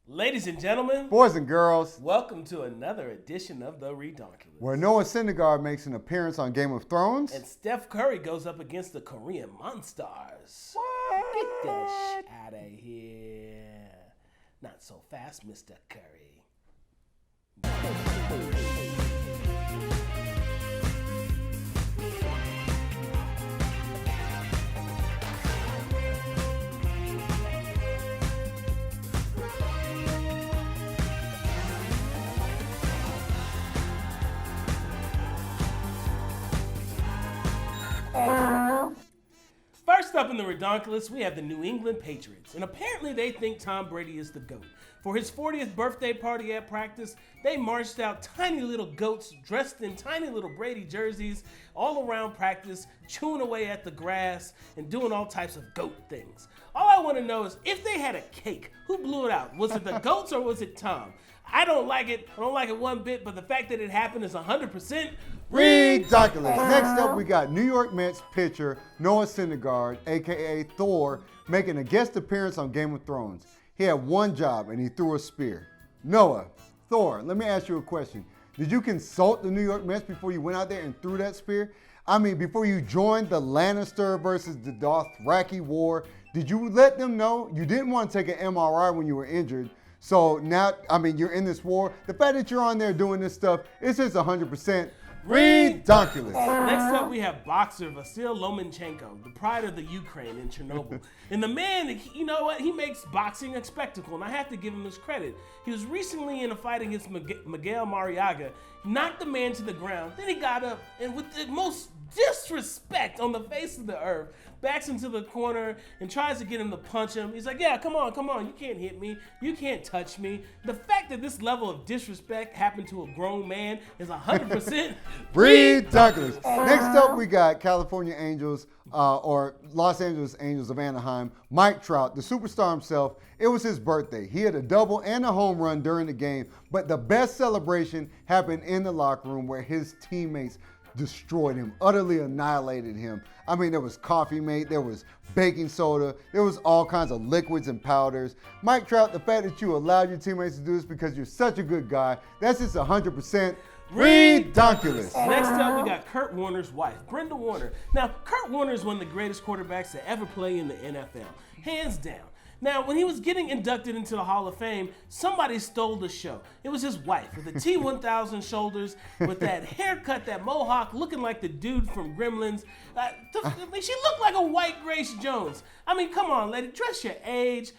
Ladies and gentlemen, boys and girls, welcome to another edition of the Redonkulous, where Noah Syndergaard makes an appearance on Game of Thrones, and Steph Curry goes up against the Korean Monstars. What? Get that shit out of here! Not so fast, Mr. Curry. First up in the Redonkulous, we have the New England Patriots, and apparently they think Tom Brady is the GOAT. For his 40th birthday party at practice, they marched out tiny little goats dressed in tiny little Brady jerseys all around practice, chewing away at the grass and doing all types of goat things. All I want to know is if they had a cake, who blew it out? Was it the goats or was it Tom? I don't like it. I don't like it one bit, but the fact that it happened is 100% Redonkulous. Next up, we got New York Mets pitcher Noah Syndergaard, a.k.a. Thor, making a guest appearance on Game of Thrones. He had one job, and he threw a spear. Noah, Thor, let me ask you a question. Did you consult the New York Mets before you went out there and threw that spear? I mean, before you joined the Lannister versus the Dothraki war, did you let them know you didn't want to take an MRI when you were injured? So now, I mean, you're in this war. The fact that you're on there doing this stuff, it's just 100% Redonkulous. Next up, we have boxer Vasyl Lomachenko, the pride of the Ukraine in Chernobyl. And the man, you know what? He makes boxing a spectacle, and I have to give him his credit. He was recently in a fight against Miguel Mariaga, knocked the man to the ground. Then he got up and with the most disrespect on the face of the earth, backs into the corner and tries to get him to punch him. He's like, yeah, come on, you can't hit me, you can't touch me. The fact that this level of disrespect happened to a grown man is 100% Redonkulous. Next up, we got California Angels, or Los Angeles Angels of Anaheim, Mike Trout, the superstar himself. It was his birthday. He had a double and a home run during the game, but the best celebration happened in the locker room where his teammates destroyed him, utterly annihilated him. I mean, there was coffee mate, there was baking soda, there was all kinds of liquids and powders. Mike Trout, the fact that you allowed your teammates to do this because you're such a good guy, that's just 100% Redonkulous. Next up, we got Kurt Warner's wife, Brenda Warner. Now, Kurt Warner is one of the greatest quarterbacks to ever play in the NFL, hands down. Now, when he was getting inducted into the Hall of Fame, somebody stole the show. It was his wife with the T-1000 shoulders, with that haircut, that mohawk, looking like the dude from Gremlins. She looked like a white Grace Jones. I mean, come on, lady, dress your age.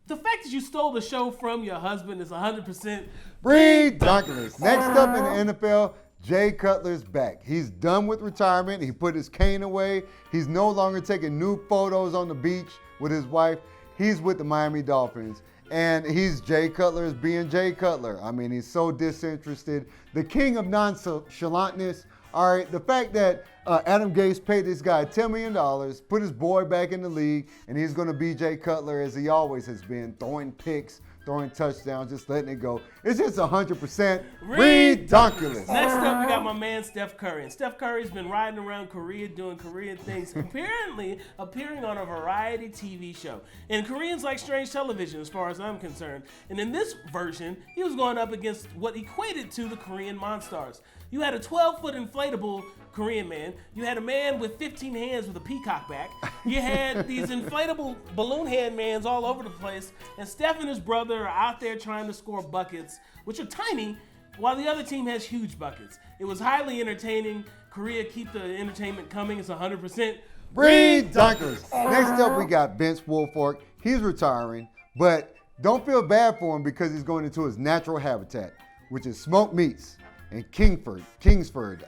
The fact that you stole the show from your husband is 100% Redonkulous. Next up in the NFL, Jay Cutler's back. He's done with retirement. He put his cane away. He's no longer taking nude photos on the beach with his wife. He's with the Miami Dolphins, and he's Jay Cutler being Jay Cutler. I mean, he's so disinterested. The king of nonchalantness. All right, the fact that Adam Gase paid this guy $10 million, put his boy back in the league, and he's going to be Jay Cutler as he always has been, throwing picks, throwing touchdowns, just letting it go. It's just 100% Redonkulous. Next up, we got my man Steph Curry. And Steph Curry's been riding around Korea doing Korean things, apparently appearing on a variety TV show. And Koreans like strange television as far as I'm concerned. And in this version, he was going up against what equated to the Korean Monstars. You had a 12-foot inflatable Korean man. You had a man with 15 hands with a peacock back. You had these inflatable balloon hand mans all over the place. And Steph and his brother are out there trying to score buckets, which are tiny, while the other team has huge buckets. It was highly entertaining. Korea, keep the entertainment coming. It's 100% Redonkulous. Next up, we got Vince Wilfork. He's retiring, but don't feel bad for him because he's going into his natural habitat, which is smoked meats and Kingsford,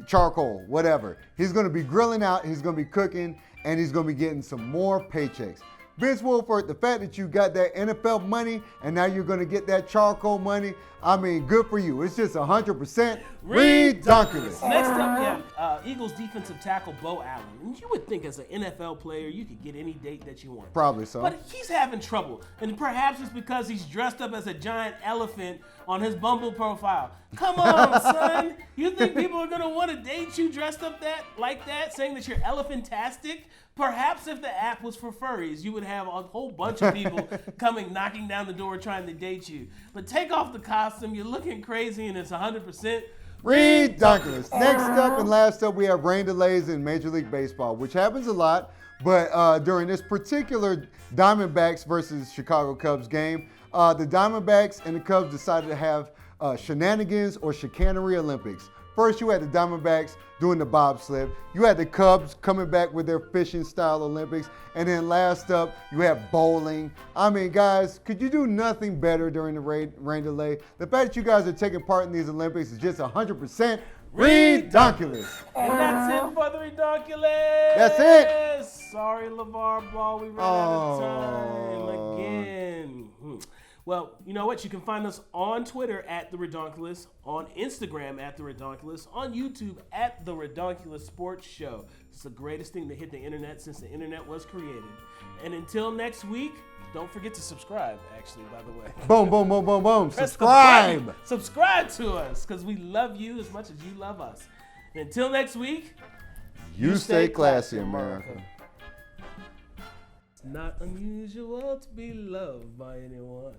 charcoal, whatever. He's going to be grilling out, he's going to be cooking, and he's going to be getting some more paychecks. Vince Wilfork, the fact that you got that NFL money and now you're going to get that charcoal money, I mean, good for you. It's just 100% Redonkulous. Next up, we have Eagles defensive tackle Bo Allen. And you would think as an NFL player, you could get any date that you want. Probably so. But he's having trouble. And perhaps it's because he's dressed up as a giant elephant on his Bumble profile. Come on, son. You think people are going to want to date you dressed up like that, saying that you're elephantastic? Perhaps if the app was for furries, you would have a whole bunch of people coming, knocking down the door, trying to date you. But take off the costume, you're looking crazy, and it's 100% Redonkulous. Next up and last up, we have rain delays in Major League Baseball, which happens a lot. But during this particular Diamondbacks versus Chicago Cubs game, the Diamondbacks and the Cubs decided to have shenanigans or chicanery Olympics. First, you had the Diamondbacks doing the bobsled. You had the Cubs coming back with their fishing style Olympics. And then last up, you have bowling. I mean, guys, could you do nothing better during the rain delay? The fact that you guys are taking part in these Olympics is just 100% redonkulous. And that's it for the Redonkulous. That's it. Sorry, LeVar Ball, we ran out of time again. Well, you know what? You can find us on Twitter at The Redonkulous, on Instagram at The Redonkulous, on YouTube at The Redonkulous Sports Show. It's the greatest thing to hit the internet since the internet was created. And until next week, don't forget to subscribe, actually, by the way. Boom, boom, boom, boom, boom. Press Subscribe. the button. Subscribe to us, because we love you as much as you love us. And until next week, You stay classy, America. It's not unusual to be loved by anyone.